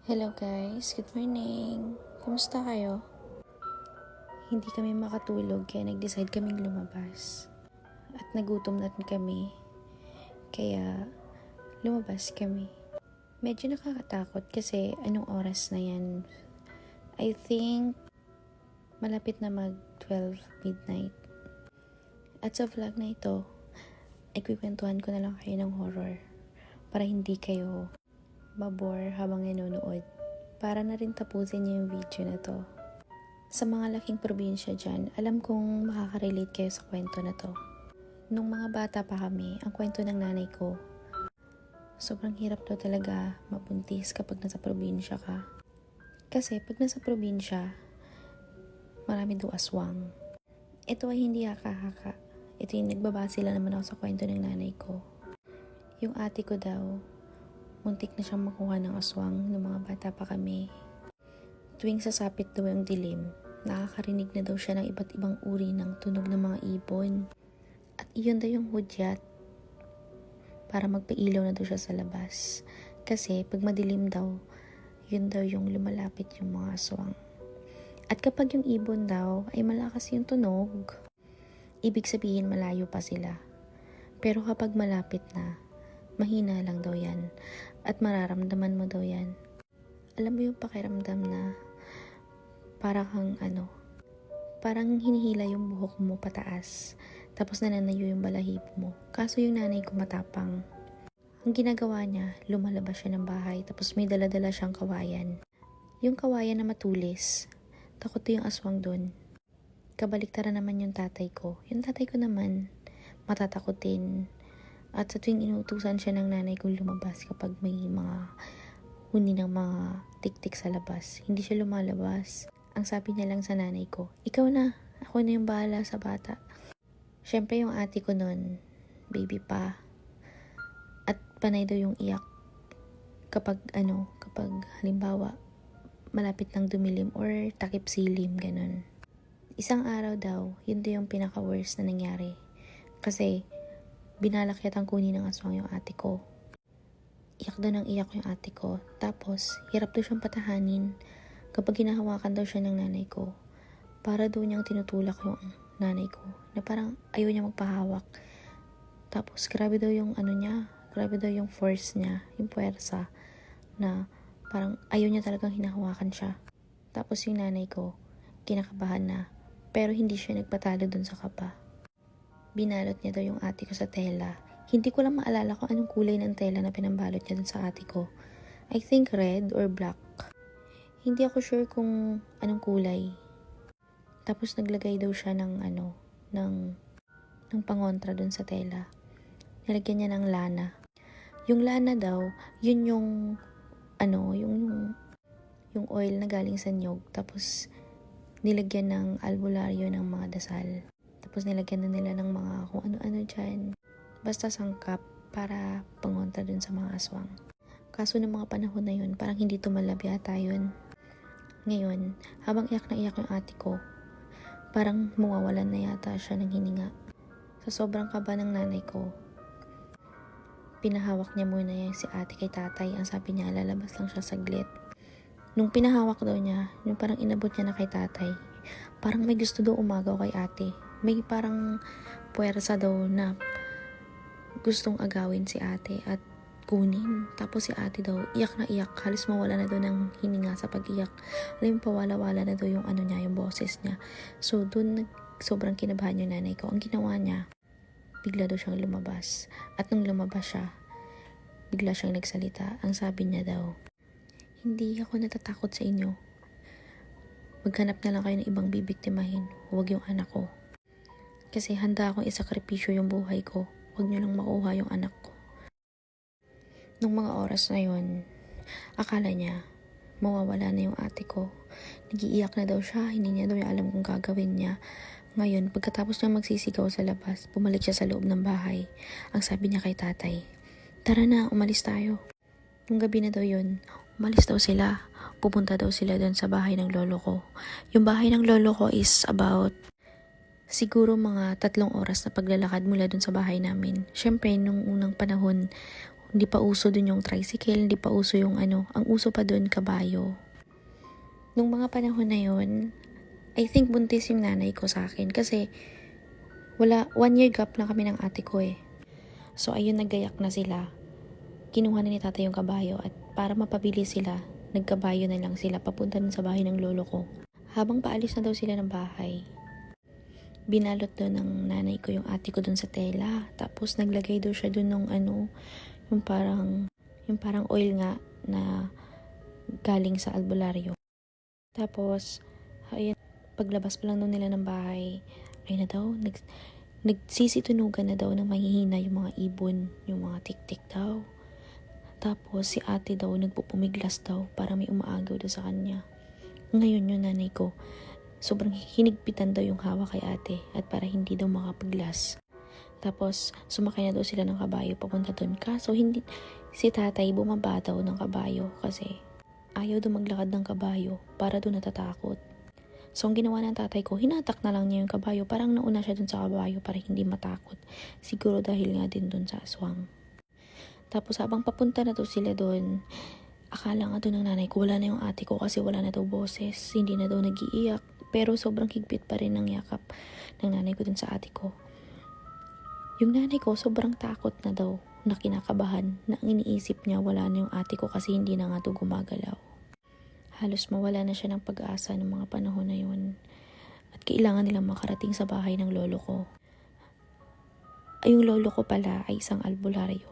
Hello guys, good morning. Kumusta kayo? Hindi kami makatulog kaya nag-decide kaming lumabas. At nagutom na kami, kaya lumabas kami. Medyo nakakatakot kasi anong oras na yan? I think malapit na mag 12 midnight. At sa vlog na ito, ay kukwentuhan ko na lang kayo ng horror para hindi kayo mabore habang nanonood. Para na rin tapusin niyo yung video na to. Sa mga laking probinsya dyan, alam kong makaka-relate kayo sa kwento na to. Nung mga bata pa kami, ang kwento ng nanay ko, sobrang hirap daw talaga mabuntis kapag nasa probinsya ka. Kasi pag nasa probinsya, marami daw aswang. Ito ay hindi haka-haka. Ito yung nagbabase lang naman ako sa kwento ng nanay ko. Yung ate ko daw, muntik na siyang makuha ng aswang nung mga bata pa kami. Tuwing sasapit daw yung dilim, nakakarinig na daw siya ng iba't ibang uri ng tunog ng mga ibon. At iyon daw yung hudyat para magpailaw na daw siya sa labas. Kasi pag madilim daw, yun daw yung lumalapit yung mga aswang. At kapag yung ibon daw ay malakas yung tunog, ibig sabihin malayo pa sila. Pero kapag malapit na, mahina lang daw yan. At mararamdaman mo daw yan. Alam mo yung pakiramdam na parang hinihila yung buhok mo pataas. Tapos nananayo yung balahibo mo. Kaso yung nanay ko matapang. Ang ginagawa niya, lumalabas siya ng bahay. Tapos may dala-dala siyang kawayan. Yung kawayan na matulis, takot yung aswang dun. Kabaliktaran naman yung tatay ko. Yung tatay ko naman, matatakotin. At sa tuwing inutusan siya ng nanay kong lumabas kapag may mga huni ng mga tik-tik sa labas, hindi siya lumalabas. Ang sabi niya lang sa nanay ko, ikaw na, ako na yung bahala sa bata. Syempre yung ate ko nun, baby pa. At panay daw yung iyak kapag halimbawa, malapit ng dumilim or takip silim, ganun. Isang araw daw, yun daw yung pinaka-worst na nangyari. Kasi, binalak yatang kunin ng aswang yung ate ko. Iyak daw ng iyak yung ate ko. Tapos, hirap daw siyang patahanin kapag hinahawakan daw siya ng nanay ko. Para daw niyang tinutulak yung nanay ko. Na parang ayaw niya magpahawak. Tapos, grabe daw yung grabe daw yung force niya, yung puwersa. Na parang ayaw niya talagang hinahawakan siya. Tapos yung nanay ko, kinakabahan na. Pero hindi siya nagpatalo dun sa kaba. Binalot niya daw yung ate ko sa tela. Hindi ko lang maalala kung anong kulay ng tela na pinambalot niya dun sa ate ko. I think red or black. Hindi ako sure kung anong kulay. Tapos naglagay daw siya ng pangontra dun sa tela. Nilagyan niya ng lana. Yung lana daw, yun yung oil na galing sa nyog. Tapos nilagyan ng albularyo ng mga dasal. Tapos nilagyan na nila ng mga kung ano-ano dyan. Basta sangkap para pangontra dun sa mga aswang. Kaso ng mga panahon na yun, parang hindi tumalab yata yun. Ngayon, habang iyak na iyak yung ate ko, parang mawawalan na yata siya ng hininga. Sa sobrang kaba ng nanay ko, pinahawak niya muna si ate kay tatay. Ang sabi niya, lalabas lang siya saglit. Nung pinahawak daw niya, yung parang inabot niya na kay tatay, parang may gusto daw umagaw kay ate. May parang puwersa daw na gustong agawin si ate at kunin. Tapos si ate daw, iyak na iyak. Halos mawala na daw ng hininga sa pag-iyak. Alam mo, pawala-wala na daw yung yung boses niya. So, dun sobrang kinabahan yung nanay ko. Ang ginawa niya, bigla daw siyang lumabas. At nung lumabas siya, bigla siyang nagsalita. Ang sabi niya daw, hindi ako natatakot sa inyo. Maghanap na lang kayo ng ibang bibiktimahin. Huwag yung anak ko. Kasi handa akong isakripisyo yung buhay ko. Huwag niyo lang makuha yung anak ko. Nung mga oras na yun, akala niya, mawawala na yung ate ko. Nagiiyak na daw siya, hindi niya daw alam kung gagawin niya. Ngayon, pagkatapos niya magsisigaw sa labas, bumalik siya sa loob ng bahay. Ang sabi niya kay tatay, tara na, umalis tayo. Nung gabi na daw yun, umalis daw sila. Pupunta daw sila doon sa bahay ng lolo ko. Yung bahay ng lolo ko is about siguro mga 3 oras na paglalakad mula dun sa bahay namin. Syempre, nung unang panahon, Hindi pa uso dun yung tricycle, hindi pa uso yung ang uso pa dun kabayo. Nung mga panahon na yun, I think buntis yung nanay ko sa akin kasi 1 year gap na kami ng ate ko eh. So ayun, naggayak na sila. Kinuha na ni tatay yung kabayo at para mapabilis sila, nagkabayo na lang sila papunta sa bahay ng lolo ko. Habang paalis na daw sila ng bahay, binalot daw ng nanay ko yung ate ko dun sa tela. Tapos naglagay daw siya dun ng yung parang oil nga na galing sa albularyo. Tapos, ayun, paglabas pa lang daw nila ng bahay, ayun na daw, nagsisitunugan na daw ng mahihina yung mga ibon, yung mga tik-tik daw. Tapos, si ate daw, nagpupumiglas daw para may umaagaw daw sa kanya. Ngayon yung nanay ko, sobrang hinigpitan daw yung hawak kay ate at para hindi daw makapaglas. Tapos, sumakay na daw sila ng kabayo papunta doon. Kaso, si tatay bumaba daw ng kabayo kasi ayaw daw maglakad ng kabayo para doon natatakot. So, ang ginawa ng tatay ko, hinatak na lang niya yung kabayo. Parang nauna siya doon sa kabayo para hindi matakot. Siguro dahil nga din doon sa aswang. Tapos, habang papunta na daw sila doon, akala nga doon ng nanay ko, wala na yung ate ko kasi wala na daw boses. Hindi na daw nag-iiyak. Pero sobrang higpit pa rin ng yakap ng nanay ko doon sa ate ko. Yung nanay ko, sobrang takot na daw, na kinakabahan, na ang iniisip niya wala na yung ate ko kasi hindi na nga daw gumagalaw. Halos mawala na siya ng pag-asa ng mga panahon na yun. At kailangan nilang makarating sa bahay ng lolo ko. Ay, yung lolo ko pala ay isang albularyo.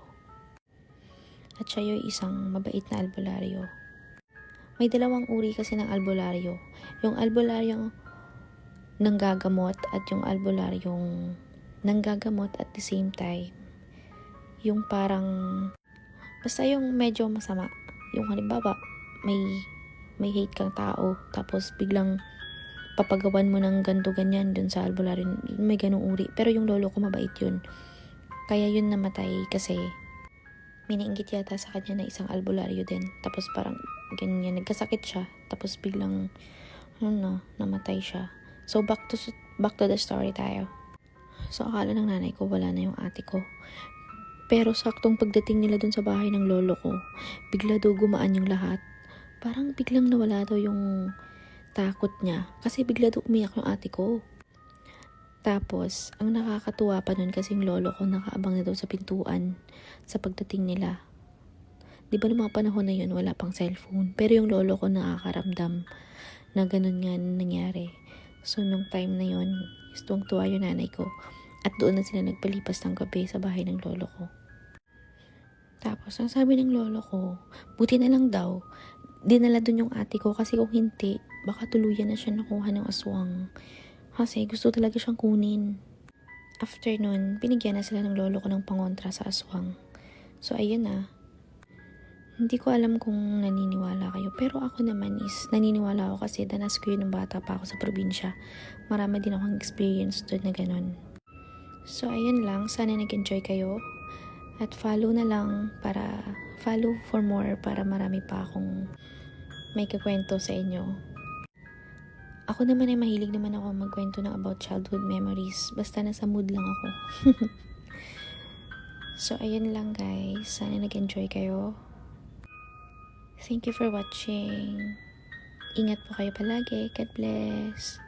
At siya yung isang mabait na albularyo. May dalawang uri kasi ng albularyo. Yung albularyong nanggagamot at yung albularyong nanggagamot at the same time. Yung parang, basta yung medyo masama. Yung halimbawa, may hate kang tao, tapos biglang papagawan mo ng ganto ganyan dun sa albularyo. May ganung uri. Pero yung lolo ko mabait yun. Kaya yun namatay kasi may nainggit yata sa kanya na isang albularyo din. Tapos parang ganyan, nagkasakit siya. Tapos biglang, namatay siya. So back to the story tayo. So, akala ng nanay ko wala na yung ate ko. Pero saktong pagdating nila dun sa bahay ng lolo ko, bigla daw gumaan yung lahat. Parang biglang nawala daw yung takot niya. Kasi bigla daw umiyak yung ate ko. Tapos, ang nakakatuwa pa nun kasi yung lolo ko nakaabang na daw sa pintuan sa pagdating nila. Di ba noong mga panahon na yun, wala pang cellphone. Pero yung lolo ko nakakaramdam na ganun nga nangyari. So, nung time na yun, tuwang-tuwa yung nanay ko. At doon na sila nagpalipas ng gabi sa bahay ng lolo ko. Tapos, ang sabi ng lolo ko, buti na lang daw, dinala dun yung ate ko kasi kung hindi, baka tuluyan na siya nakuha ng aswang. Kasi gusto talaga siyang kunin. After nun, binigyan na sila ng lolo ko ng pangontra sa aswang. So, ayun na. Hindi ko alam kung naniniwala kayo. Pero ako naman is, naniniwala ako kasi danas ko yun ng bata pa ako sa probinsya. Marami din akong experience doon na ganun. So, ayun lang. Sana nag-enjoy kayo. At follow for more para marami pa akong may kakwento sa inyo. Ako naman ay mahilig naman ako magkwento ng about childhood memories. Basta nasa mood lang ako. So, ayun lang guys. Sana nag-enjoy kayo. Thank you for watching. Ingat po kayo palagi. God bless.